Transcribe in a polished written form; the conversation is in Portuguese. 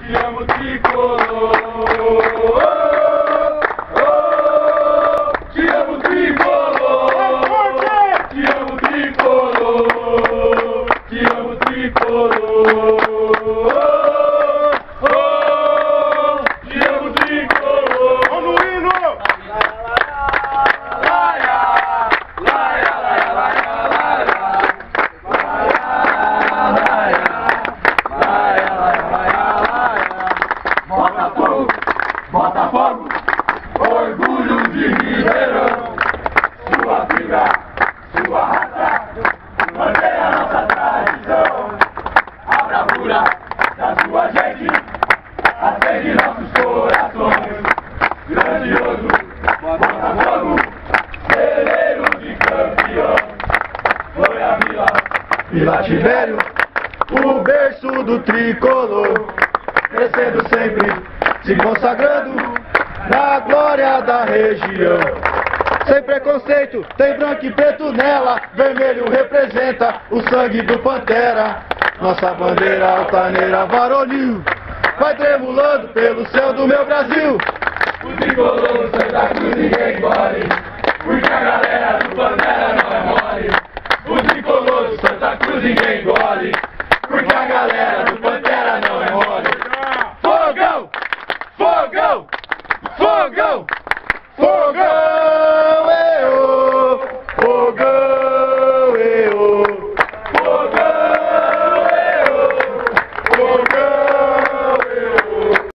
te amo tricolor. Te amo tricolor. Te amo tricolor. Te amo tricolor. Te amo tricolor. Vamos no hino! Botafogo, orgulho de Ribeirão, sua fibra, sua raça, bandeira nossa tradição, a bravura da sua gente, acende nossos corações, grandioso, Botafogo, celeiro de campeão, foi a Vila Tibério, o berço do tricolor, crescendo sempre, se consagrando na glória da região. Sem preconceito, tem branco e preto nela, vermelho representa o sangue do Pantera. Nossa bandeira altaneira varonil vai tremulando pelo céu do meu Brasil. O tricolor Santa Cruz ninguém pode, porque a galera do Pantera